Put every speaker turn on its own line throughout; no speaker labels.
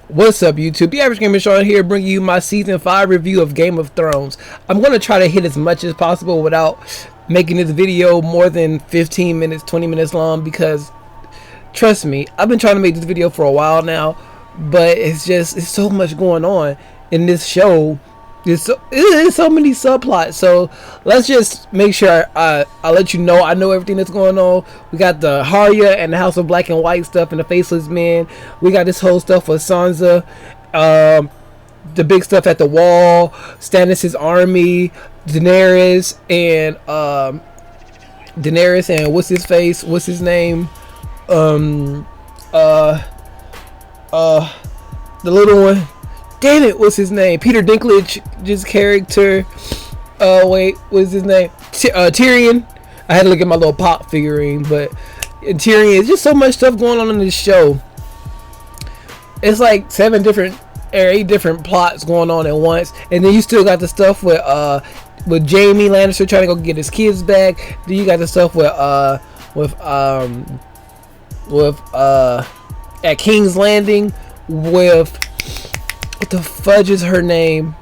What's up, YouTube? DaAverageGamer Shawn here, bringing you my Season 5 review of Game of Thrones. I'm going to try to hit as much as possible without making this video more than 15 minutes, 20 minutes long, because, trust me, I've been trying to make this video for a while now, but it's so much going on in this show. There's so many subplots, so let's just make sure I'll let you know I know everything that's going on. We got the Arya and the House of Black and White stuff and the Faceless Men. We got this whole stuff with Sansa, the big stuff at the wall, Stannis' army, Daenerys and what's his name, the little one. Damn it, what's his name? Peter Dinklage's character. Wait, what's his name? Tyrion. I had to look at my little pop figurine, but Tyrion. It's just so much stuff going on in this show. It's like 8 different plots going on at once, and then you still got the stuff with Jaime Lannister trying to go get his kids back. Then you got the stuff at King's Landing with. What the fudge is her name?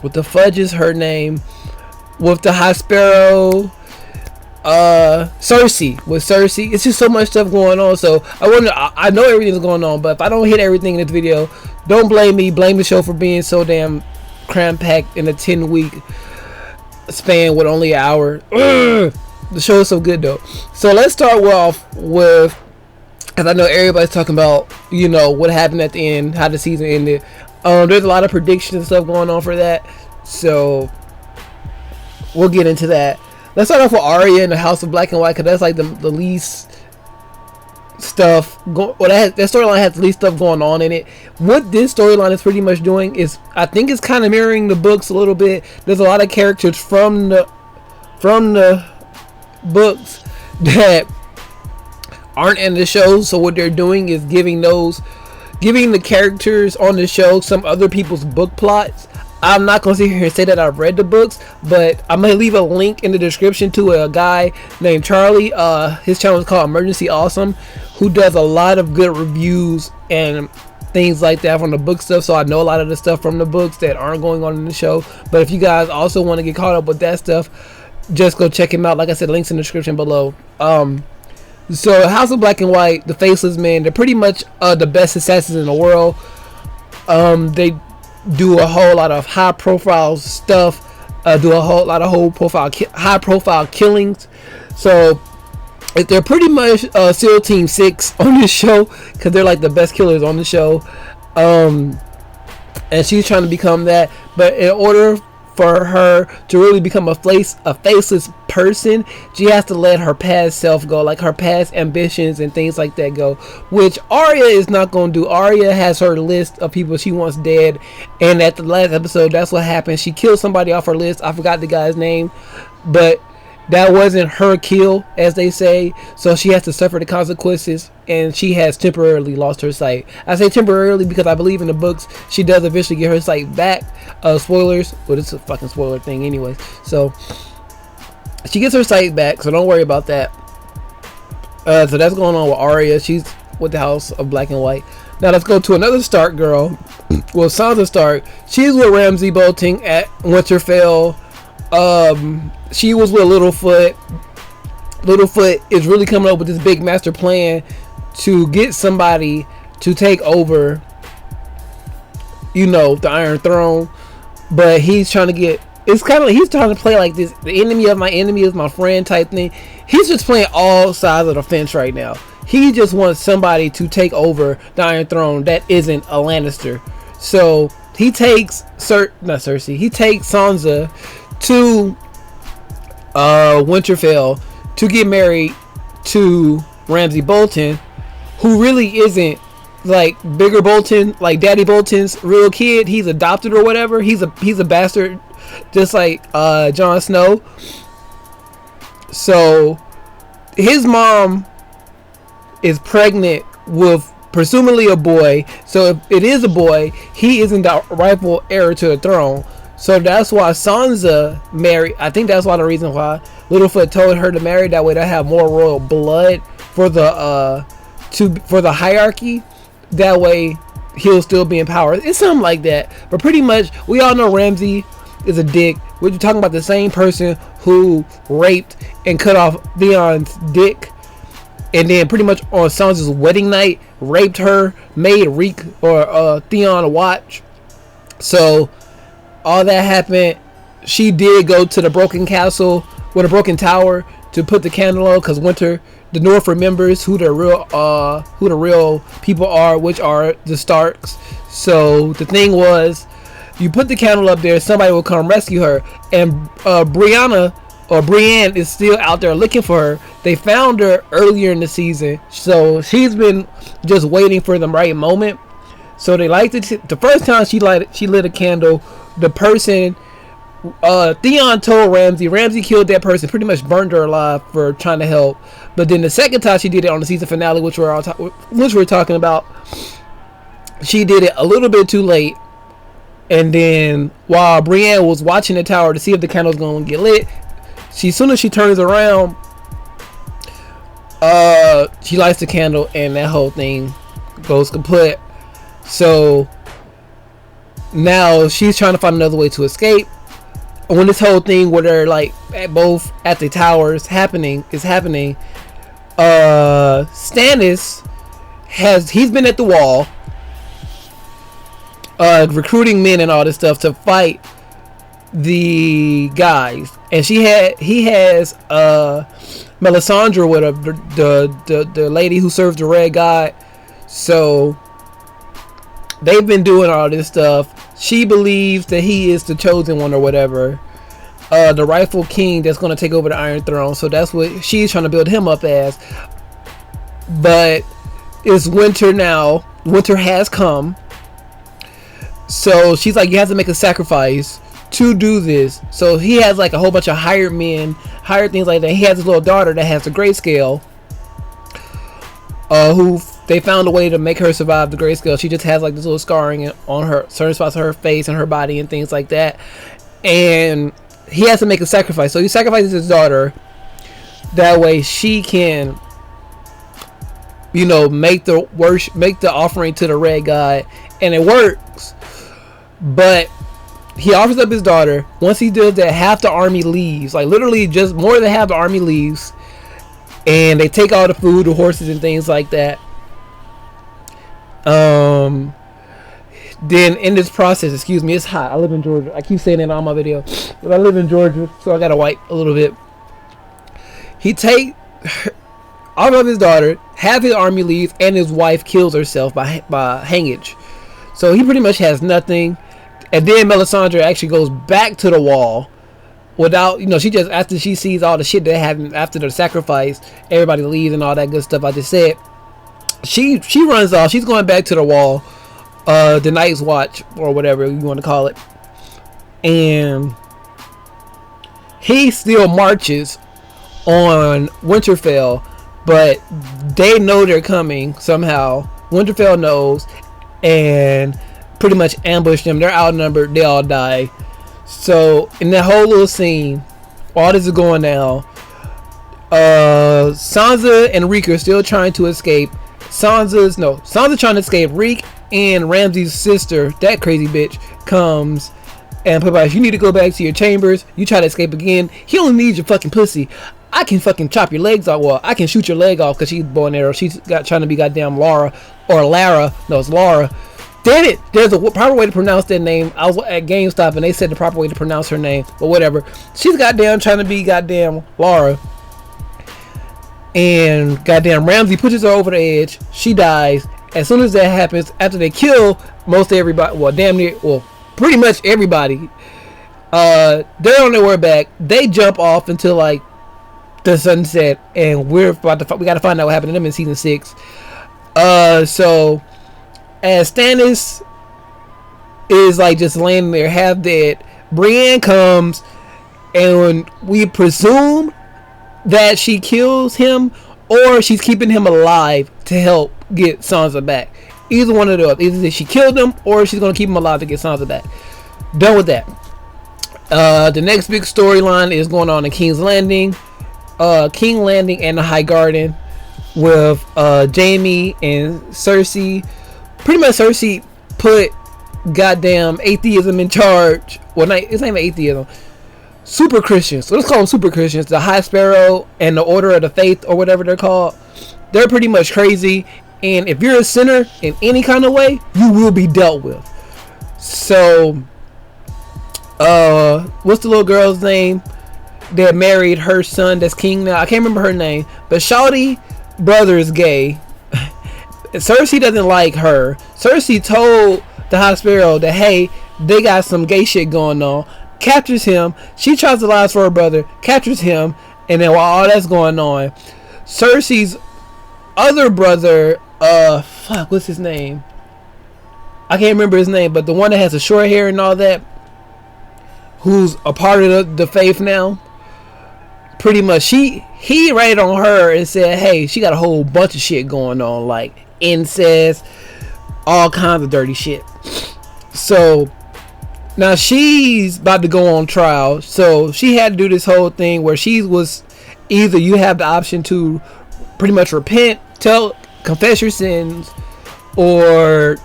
With the High Sparrow, Cersei. It's just so much stuff going on. So I know everything's going on, but if I don't hit everything in this video, don't blame me. Blame the show for being so damn cram-packed in a 10-week span with only an hour. The show is so good though. So let's start off with. As I know everybody's talking about, you know, what happened at the end, how the season ended. There's a lot of predictions and stuff going on for that, so we'll get into that. Let's start off with Arya and the House of Black and White, because that's like the least stuff. That storyline has the least stuff going on in it. What this storyline is pretty much doing is, I think it's kind of mirroring the books a little bit. There's a lot of characters from the books that aren't in the show, so what they're doing is giving the characters on the show some other people's book plots. I'm not gonna sit here and say that I've read the books, but I'm gonna leave a link in the description to a guy named Charlie. His channel is called Emergency Awesome, who does a lot of good reviews and things like that from the book stuff, so I know a lot of the stuff from the books that aren't going on in the show. But if you guys also want to get caught up with that stuff, just go check him out. Like I said, links in the description below. So House of Black and White, the Faceless Men, they're pretty much the best assassins in the world. They do a whole lot of high profile stuff, do a whole lot of high profile killings. So they're pretty much SEAL Team 6 on this show, because they're like the best killers on the show. And she's trying to become that, but in order for her to really become a faceless person, she has to let her past self go, like her past ambitions and things like that go, which Arya is not going to do. Arya has her list of people she wants dead, and at the last episode, that's what happened. She killed somebody off her list. I forgot the guy's name, but that wasn't her kill, as they say, so she has to suffer the consequences, and she has temporarily lost her sight. I say temporarily because I believe in the books she does eventually get her sight back. Spoilers, but it's a fucking spoiler thing anyways. So she gets her sight back, so don't worry about that. So that's going on with Arya. She's with the House of Black and White. Now let's go to another Stark girl. Well, Sansa Stark. She's with Ramsay Bolton at Winterfell. She was with Littlefoot. Littlefoot is really coming up with this big master plan to get somebody to take over, you know, the Iron Throne. But he's trying to get, it's kind of like he's trying to play like this, the enemy of my enemy is my friend type thing. He's just playing all sides of the fence right now. He just wants somebody to take over the Iron Throne that isn't a Lannister. So he takes he takes Sansa to Winterfell to get married to Ramsay Bolton, who really isn't like Bigger Bolton, like Daddy Bolton's real kid. He's adopted or whatever. He's a bastard, just like Jon Snow. So his mom is pregnant with presumably a boy. So if it is a boy, he isn't the rightful heir to the throne. So that's why Sansa married. I think that's why the reason why Littlefoot told her to marry, that way they have more royal blood for the hierarchy. That way he'll still be in power. It's something like that. But pretty much, we all know Ramsey is a dick. We're talking about the same person who raped and cut off Theon's dick, and then pretty much on Sansa's wedding night raped her, made Reek or Theon watch. So all that happened. She did go to the broken castle with a broken tower to put the candle on, because Winter, the North remembers who the real people are, which are the Starks. So the thing was, you put the candle up there, somebody will come rescue her, and Brienne is still out there looking for her. They found her earlier in the season, so she's been just waiting for the right moment. So they liked it. The first time she lit a candle, the person, Theon told Ramsey killed that person, pretty much burned her alive for trying to help. But then the second time she did it on the season finale, which we're talking about, she did it a little bit too late. And then while Brienne was watching the tower to see if the candle's gonna get lit, as soon as she turns around, she lights the candle, and that whole thing goes kaput. So now she's trying to find another way to escape. When this whole thing where they're like both at the towers is happening, Stannis he's been at the wall, recruiting men and all this stuff to fight the guys, and he has Melisandre with the lady who serves the Red God. So they've been doing all this stuff. She believes that he is the chosen one or whatever, the rightful king that's going to take over the Iron Throne. So that's what she's trying to build him up as. But it's winter now. Winter has come. So she's like, you have to make a sacrifice to do this. So he has like a whole bunch of hired men, hired things like that. He has his little daughter that has the grayscale, who they found a way to make her survive the grayscale. She just has like this little scarring on her certain spots of her face and her body and things like that. And he has to make a sacrifice. So he sacrifices his daughter. That way she can, make the offering to the Red God, and it works. But he offers up his daughter. Once he does that, half the army leaves. Like literally just more than half the army leaves. And they take all the food, the horses and things like that. Then in this process, excuse me, it's hot. I live in Georgia. I keep saying it on my video, but I live in Georgia, so I gotta wipe a little bit. He take all of his daughter, half his army leaves, and his wife kills herself by hangage. So he pretty much has nothing. And then Melisandre actually goes back to the wall without, she just, after she sees all the shit that happened after the sacrifice, everybody leaves and all that good stuff I just said. She runs off. She's going back to the wall, the Night's Watch or whatever you want to call it, and he still marches on Winterfell, but they know they're coming somehow. Winterfell knows, and pretty much ambush them. They're outnumbered. They all die. So in that whole little scene, while this is going down, Sansa and Reek are still trying to escape. Sansa's trying to escape. Reek and Ramsay's sister, that crazy bitch, comes and provides, you need to go back to your chambers. You try to escape again, he only needs your fucking pussy. I can fucking chop your legs off. Well, I can shoot your leg off, because she's bow and arrow. She's trying to be goddamn Lara or Lara. No, it's Laura. Damn it, there's a proper way to pronounce that name. I was at GameStop and they said the proper way to pronounce her name, but whatever. She's goddamn trying to be goddamn Lara. And goddamn Ramsay pushes her over the edge. She dies. As soon as that happens, after they kill most everybody, well, damn near, well, pretty much everybody, they're on their way back. They jump off until like the sunset, and we gotta find out what happened to them in season 6. So as Stannis is like just laying there half dead, Brienne comes, and we presume that she kills him, or she's keeping him alive to help get Sansa back. Either one of those. Either she killed him, or she's gonna keep him alive to get Sansa back. Done with that. The next big storyline is going on in King's Landing. King Landing and the High Garden, with Jaime and Cersei. Pretty much Cersei put goddamn atheism in charge. Well, not, it's not even atheism. Super Christians. So let's call them Super Christians. The High Sparrow and the Order of the Faith, or whatever they're called. They're pretty much crazy. And if you're a sinner in any kind of way, you will be dealt with. So, what's the little girl's name that married her son that's king now? I can't remember her name. But Shawty brother is gay. Cersei doesn't like her. Cersei told the High Sparrow that, hey, they got some gay shit going on. Captures him. She tries to lie for her brother. Captures him. And then while all that's going on, Cersei's other brother, what's his name? I can't remember his name, but the one that has the short hair and all that, who's a part of the faith now, pretty much he rated on her and said, hey, she got a whole bunch of shit going on, like incest, all kinds of dirty shit. So now she's about to go on trial, so she had to do this whole thing where she was either you have the option to pretty much repent, confess your sins, or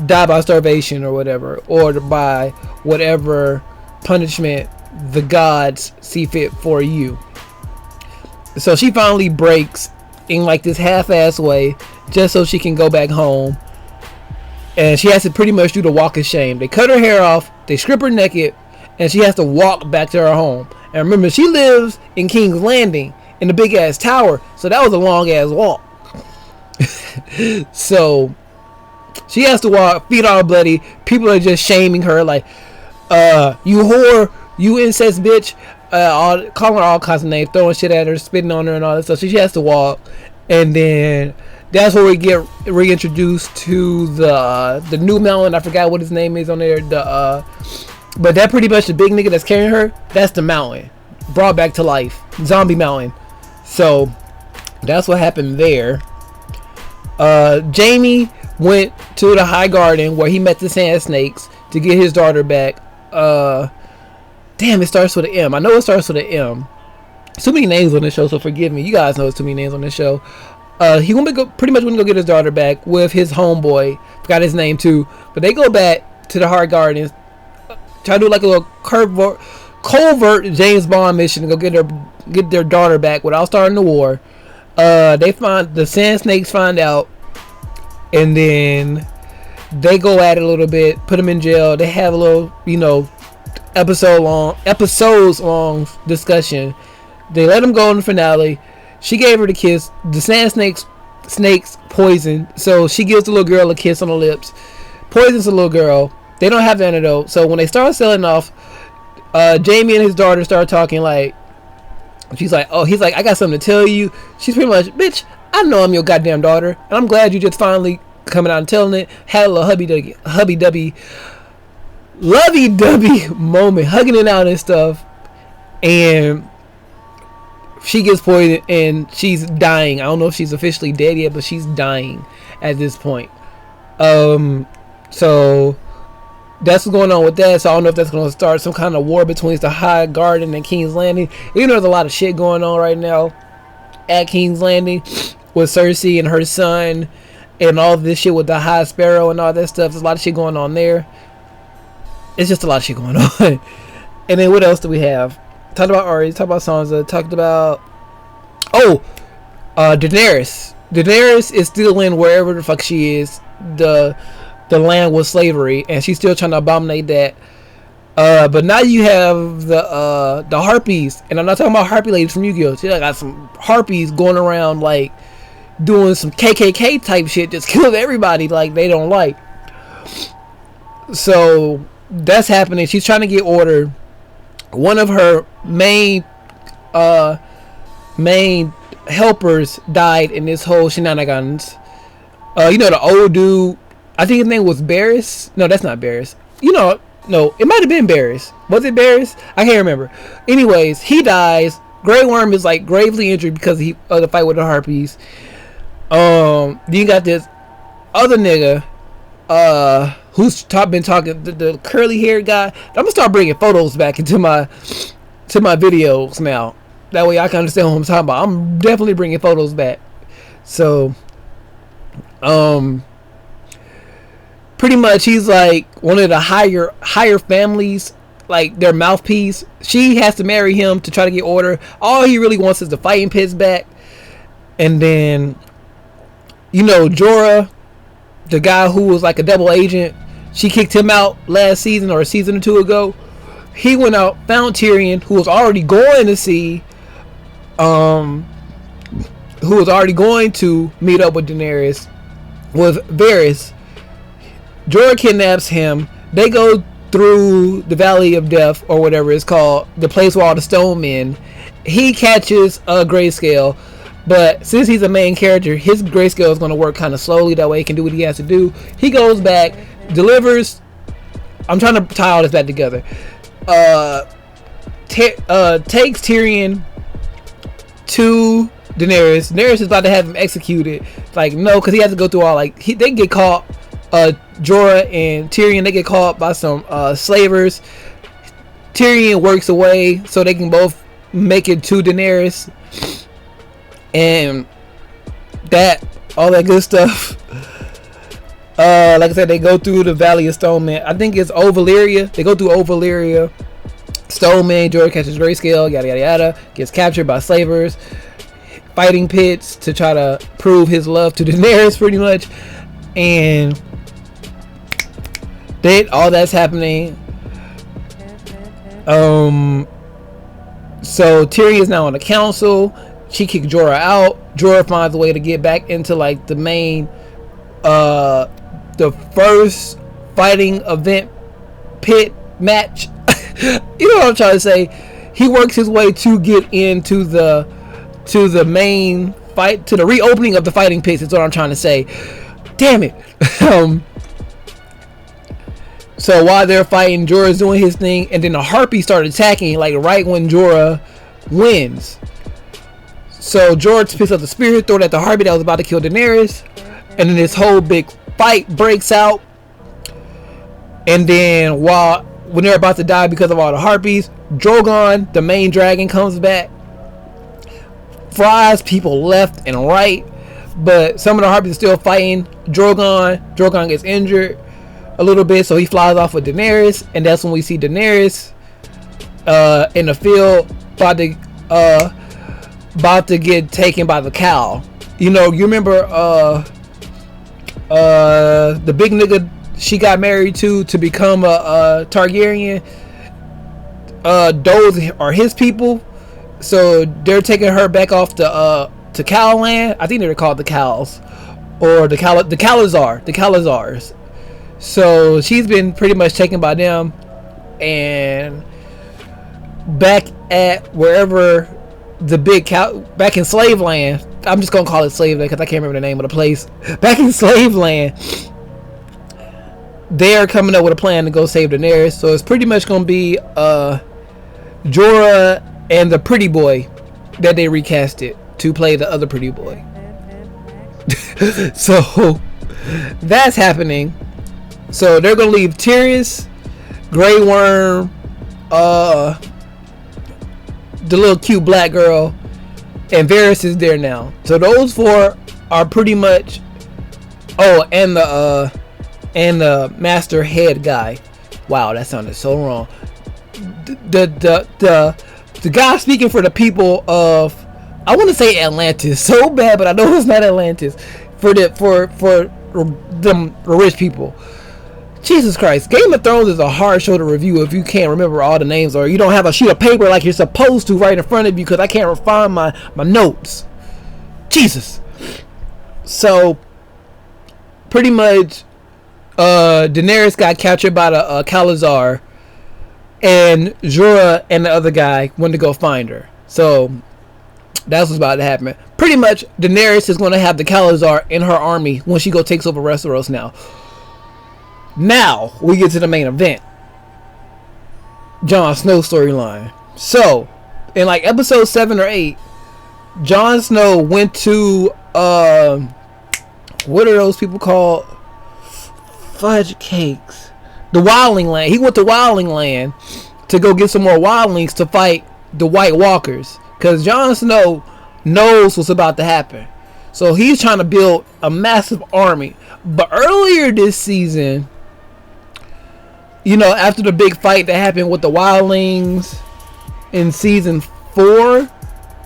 die by starvation or whatever, or by whatever punishment the gods see fit for you. So she finally breaks in like this half-ass way just so she can go back home, and she has to pretty much do the walk of shame. They cut her hair off, they strip her naked, and she has to walk back to her home. And remember, she lives in King's Landing in the big ass tower, so that was a long ass walk. So she has to walk, feet all bloody. People are just shaming her, like, you whore, you incest bitch, calling her all kinds of names, throwing shit at her, spitting on her and all that stuff. So she has to walk. And then that's where we get reintroduced to the new Mountain. I forgot what his name is on there. But that pretty much the big nigga that's carrying her, that's the Mountain brought back to life, Zombie Mountain. So that's what happened there. Jamie went to the High Garden where he met the Sand Snakes to get his daughter back. Damn, it starts with an M. I know it starts with an M. Too many names on this show, so forgive me. You guys know it's too many names on this show. He pretty much went to go get his daughter back with his homeboy. Forgot his name too. But they go back to the High Gardens, try to do like a little covert James Bond mission to go get their daughter back without starting the war. They find the Sand Snakes, find out, and then they go at it a little bit, put him in jail. They have a little, episodes long discussion. They let him go in the finale. She gave her the kiss. The Sand snakes poison, so she gives the little girl a kiss on the lips, poisons the little girl. They don't have the antidote, so when they start selling off, Jamie and his daughter start talking, like, he's like, I got something to tell you. She's pretty much, bitch, I know I'm your goddamn daughter, and I'm glad you just finally coming out and telling it. Had a little hubby-dubby lovey-dovey moment, hugging it out and stuff, and she gets poisoned and she's dying. I don't know if she's officially dead yet, but she's dying at this point. So that's what's going on with that. So I don't know if that's going to start some kind of war between the High Garden and King's Landing. You know, there's a lot of shit going on right now at King's Landing with Cersei and her son and all this shit with the High Sparrow and all that stuff. There's a lot of shit going on there. It's just a lot of shit going on. And then what else do we have? Talked about Arya, talked about Sansa, talked about Daenerys. Daenerys is still in wherever the fuck she is, the land with slavery, and she's still trying to abominate that. But now you have the harpies, and I'm not talking about harpy ladies from Yu-Gi-Oh! She got some harpies going around like doing some KKK type shit, just killing everybody like they don't like. So that's happening. She's trying to get order. One of her main helpers died in this whole shenanigans. The old dude, I think his name was Barris. No, that's not Barris. No, it might have been Barris. Was it Barris? I can't remember. Anyways, he dies. Grey Worm is like gravely injured because of the fight with the harpies. Then you got this other nigga who's been talking, the curly haired guy. I'm gonna start bringing photos back into my videos now. That way I can understand what I'm talking about. I'm definitely bringing photos back. So, pretty much he's like one of the higher families, like their mouthpiece. She has to marry him to try to get order. All he really wants is the fighting pits back. And then, you know, Jorah, the guy who was like a double agent, she kicked him out last season or a season or two ago. He went out, found Tyrion, who was already going to see, who was already going to meet up with Daenerys, with Varys. Jorah kidnaps him. They go through the Valley of Death, or whatever it's called, the place where all the stone men. He catches a grayscale, but since he's a main character, his grayscale is going to work kind of slowly. That way he can do what he has to do. He goes back, delivers. I'm trying to tie all this back together. Takes Tyrion to Daenerys. Daenerys is about to have him executed. Like, no, because he has to go through all, like, they get caught. Jorah and Tyrion, they get caught by some slavers. Tyrion works away so they can both make it to Daenerys, and all that good stuff. Like I said, they go through the Valley of Stoneman. I think it's Old Valyria. They go through Old Valyria. Stoneman, Jorah catches grayscale, yada yada yada, gets captured by slavers, fighting pits to try to prove his love to Daenerys, pretty much. And all that's happening. So Tyrion is now on the council. She kicked Jorah out. Jorah finds a way to get back into like the main, the first fighting event pit match. You know what I'm trying to say? He works his way to get into the main fight, to the reopening of the fighting pits. Is what I'm trying to say. Damn it. So while they're fighting, Jorah's doing his thing, and then the Harpy started attacking, like right when Jorah wins. So Jorah picks up the spear, throw it at the Harpy that was about to kill Daenerys, and then this whole big fight breaks out. And then when they're about to die because of all the Harpies, Drogon, the main dragon, comes back, fries people left and right, but some of the Harpies are still fighting Drogon. Drogon gets injured a little bit, so he flies off with Daenerys, and that's when we see Daenerys in the field about to get taken by the cow. You know, you remember the big nigga she got married to become a Targaryen. Those are his people, so they're taking her back off to Cowland. I think they're called the Cows, or the Calazars. So she's been pretty much taken by them, and back at wherever the big cow, back in Slave Land. I'm just gonna call it Slave Land because I can't remember the name of the place. Back in Slave Land, they're coming up with a plan to go save Daenerys. So it's pretty much gonna be Jorah and the pretty boy that they recasted to play the other pretty boy. So that's happening. So they're gonna leave Tyrion, Grey Worm, the little cute black girl, and Varys is there now. So those four are pretty much. Oh, and the master head guy. Wow, that sounded so wrong. The guy speaking for the people of, I want to say Atlantis so bad, but I know it's not Atlantis. For them rich people. Jesus Christ, Game of Thrones is a hard show to review if you can't remember all the names, or you don't have a sheet of paper like you're supposed to right in front of you, because I can't find my notes. Jesus. So pretty much Daenerys got captured by the Calazar, and Jorah and the other guy went to go find her. So that's what's about to happen. Pretty much Daenerys is going to have the Calazar in her army when she takes over Westeros now. Now we get to the main event, Jon Snow storyline. So in like episode 7 or 8, Jon Snow went to what are those people called? Fudge cakes. The Wildling Land. He went to Wildling Land to go get some more wildlings to fight the White Walkers, because Jon Snow knows what's about to happen. So he's trying to build a massive army. But earlier this season, you know, after the big fight that happened with the wildlings in season 4,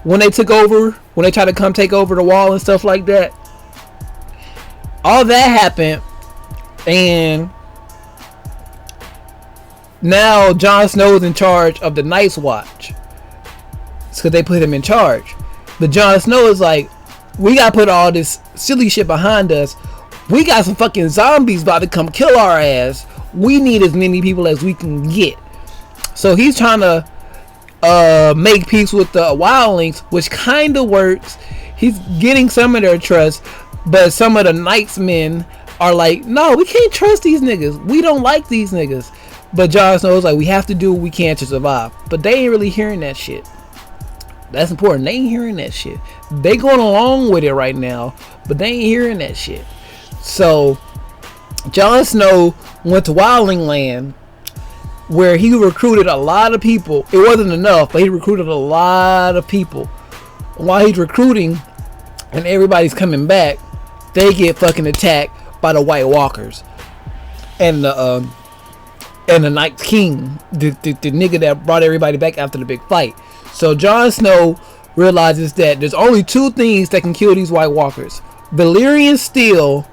when they took over, when they tried to come take over the wall and stuff like that, all that happened, and now Jon Snow is in charge of the Night's Watch. It's because they put him in charge. But Jon Snow is like, we gotta put all this silly shit behind us. We got some fucking zombies about to come kill our ass. We need as many people as we can get. So he's trying to make peace with the wildlings, which kind of works. He's getting some of their trust, but some of the Knightsmen are like, no, we can't trust these niggas. We don't like these niggas. But Jon Snow's like, we have to do what we can to survive. But they ain't really hearing that shit. That's important. They ain't hearing that shit. They going along with it right now, but they ain't hearing that shit. So Jon Snow went to Wildling Land, where he recruited a lot of people. It wasn't enough, but he recruited a lot of people. While he's recruiting and everybody's coming back, they get fucking attacked by the White Walkers and the Night King, the nigga that brought everybody back after the big fight. So Jon Snow realizes that there's only 2 things that can kill these White Walkers: Valyrian steel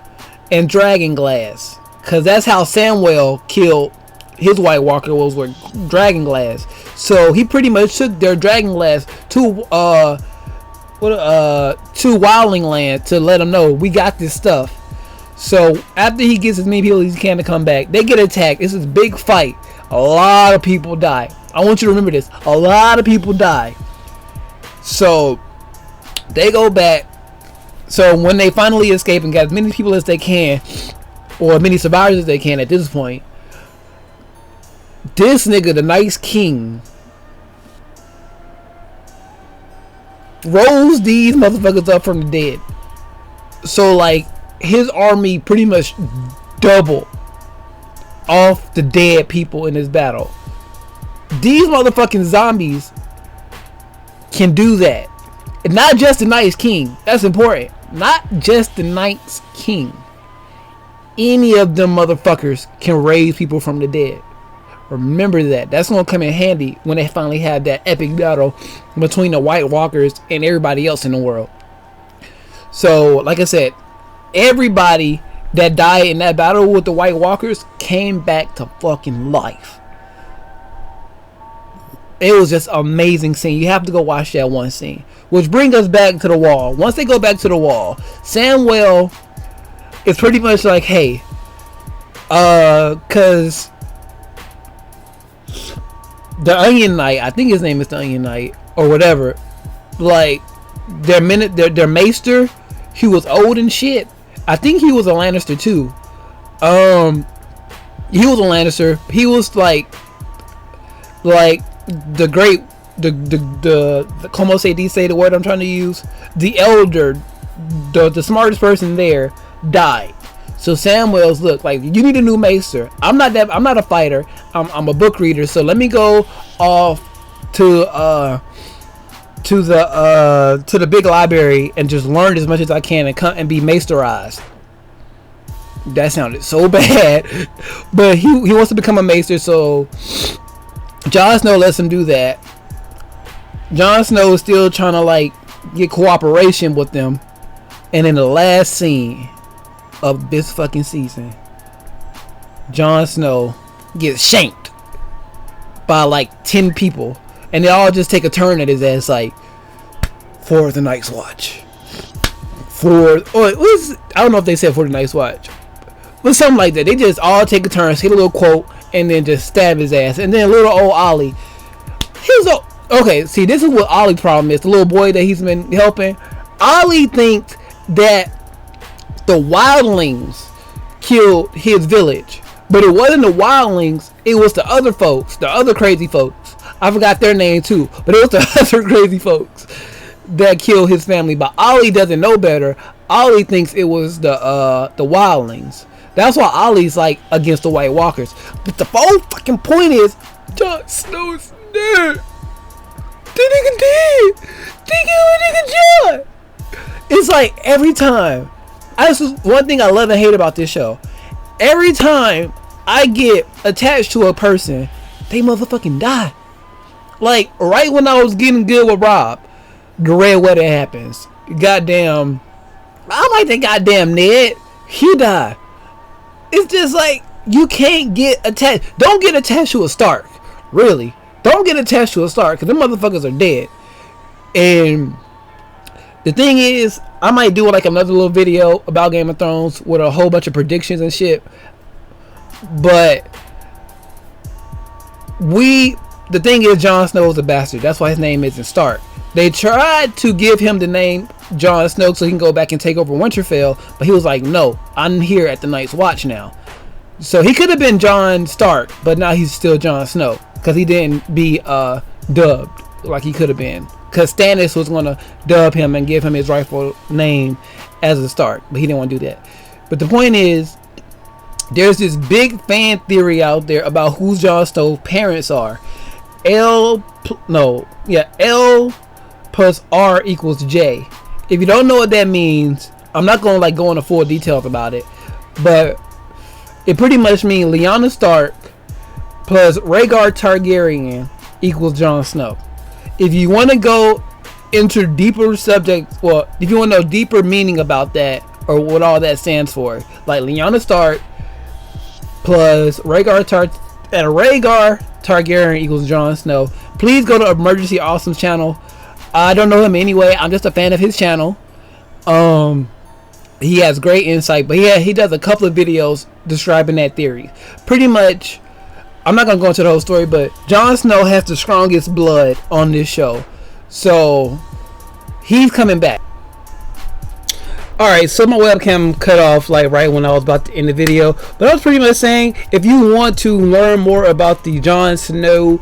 and dragon glass. Cause that's how Samwell killed his White Walker, was with dragon glass. So he pretty much took their dragon glass to Wildling Land to let them know we got this stuff. So after he gets as many people as he can to come back, they get attacked. It's this big fight. A lot of people die. I want you to remember this. A lot of people die. So they go back. So when they finally escape and get as many people as they can, or as many survivors as they can at this point, this nigga, the Night King, rose these motherfuckers up from the dead. So like his army pretty much doubled off the dead people in this battle. These motherfucking zombies can do that. And not just the Night King. That's important. Not just the Night King. Any of them motherfuckers can raise people from the dead. Remember that. That's going to come in handy when they finally have that epic battle between the White Walkers and everybody else in the world. So, like I said, everybody that died in that battle with the White Walkers came back to fucking life. It was just an amazing scene. You have to go watch that one scene. Which brings us back to the wall. Once they go back to the wall, Samwell is pretty much like, hey, cause the Onion Knight, I think his name is the Onion Knight or whatever, like their maester, he was old and shit. I think he was a Lannister too. He was a Lannister. He was like the great, the como se dice, the word I'm trying to use, the elder, the smartest person there died. So Samwell's, look, like, you need a new maester. I'm not a fighter. I'm a book reader. So let me go off to the big library and just learn as much as I can and come and be maesterized. That sounded so bad, but he wants to become a maester. So Jon Snow lets him do that. Jon Snow is still trying to like get cooperation with them, and in the last scene of this fucking season, Jon Snow gets shanked by like 10 people, and they all just take a turn at his ass, like, for the Night's Watch. I don't know if they said for the Night's Watch, but something like that. They just all take a turn, hit a little quote, and then just stab his ass. And then little old Ollie, okay, see, this is what Ollie's problem is. The little boy that he's been helping, Ollie thinks that the wildlings killed his village, but it wasn't the wildlings. It was the other folks, the other crazy folks. I forgot their name too, but it was the other crazy folks that killed his family. But Ollie doesn't know better. Ollie thinks it was the wildlings. That's why Ollie's like against the White Walkers. But the whole fucking point is, Jon Snow's dead. The nigga dead. They killed a nigga Jon. It's like every time. This is one thing I love and hate about this show. Every time I get attached to a person, they motherfucking die. Like right when I was getting good with Rob, the red wedding happens. Goddamn, I'm like the goddamn Ned. He died. It's just like you can't get attached. Don't get attached to a Stark. Really, don't get attached to a Stark because them motherfuckers are dead. And the thing is, I might do like another little video about Game of Thrones with a whole bunch of predictions and shit. But the thing is, Jon Snow is a bastard. That's why his name isn't Stark. They tried to give him the name Jon Snow so he can go back and take over Winterfell, but he was like, no, I'm here at the Night's Watch now. So he could have been Jon Stark, but now he's still Jon Snow because he didn't be dubbed like he could have been. Because Stannis was going to dub him and give him his rightful name as a Stark, but he didn't want to do that. But the point is, there's this big fan theory out there about who Jon Snow's parents are. L plus R equals J. If you don't know what that means, I'm not going to like go into full details about it, but it pretty much means Lyanna Stark plus Rhaegar Targaryen equals Jon Snow. If you want to go into deeper subjects, well, if you want to know deeper meaning about that or what all that stands for, like Lyanna Stark plus Rhaegar Targaryen equals Jon Snow. Please go to Emergency Awesome's channel. I don't know him anyway. I'm just a fan of his channel. He has great insight, but he does a couple of videos describing that theory. Pretty much, I'm not gonna go into the whole story, but Jon Snow has the strongest blood on this show, so he's coming back. Alright, so my webcam cut off like right when I was about to end the video, but I was pretty much saying, if you want to learn more about the Jon Snow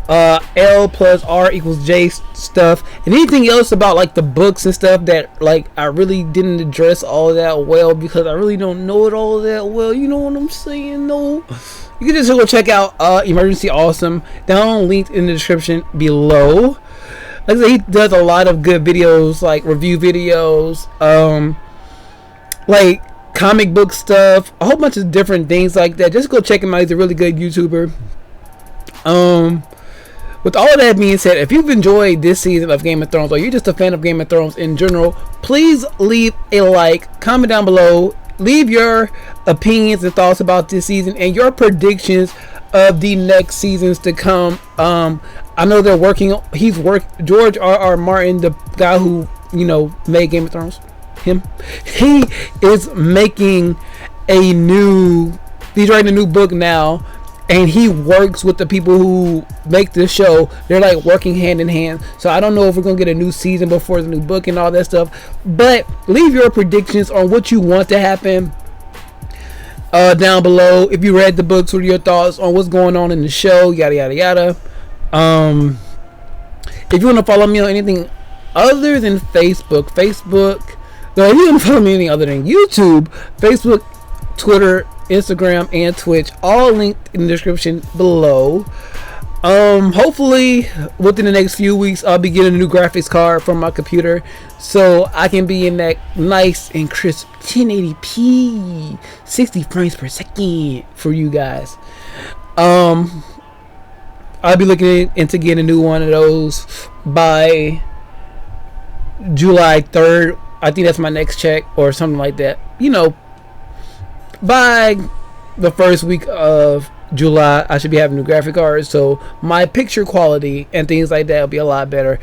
L plus R equals J stuff and anything else about like the books and stuff that like I really didn't address all that well because I really don't know it all that well, you know what I'm saying? No, you can just go check out Emergency Awesome down linked in the description below. Like I said, he does a lot of good videos, like review videos, like comic book stuff, a whole bunch of different things like that. Just go check him out. He's a really good YouTuber. With all of that being said, if you've enjoyed this season of Game of Thrones or you're just a fan of Game of Thrones in general, please leave a like, comment down below, leave your opinions and thoughts about this season and your predictions of the next seasons to come. I know they're working. George R.R. Martin, the guy who made Game of Thrones. He is making he's writing a new book now, and he works with the people who make this show. They're like working hand in hand. So I don't know if we're gonna get a new season before the new book and all that stuff. But leave your predictions on what you want to happen down below. If you read the books, what are your thoughts on what's going on in the show? Yada yada yada. If you want to follow me on anything other than Facebook, no, if you want to follow me on anything other than YouTube, Facebook, Twitter, Instagram, and Twitch, all linked in the description below. Hopefully within the next few weeks I'll be getting a new graphics card from my computer so I can be in that nice and crisp 1080p 60 frames per second for you guys. I'll be looking into getting a new one of those by July 3rd. I think that's my next check or something like that. By the first week of July I should be having new graphic cards, so my picture quality and things like that will be a lot better.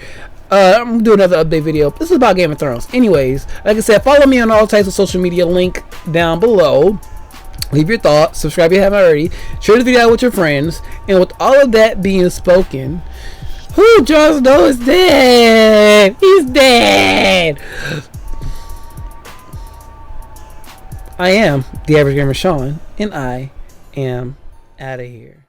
I'm gonna do another update video. This is about Game of Thrones. Anyways, like I said, follow me on all types of social media, link down below. Leave your thoughts, subscribe if you haven't already, share the video out with your friends, and with all of that being spoken, Jon Snow is dead. He's dead. I am the average gamer Shawn, and I am out of here.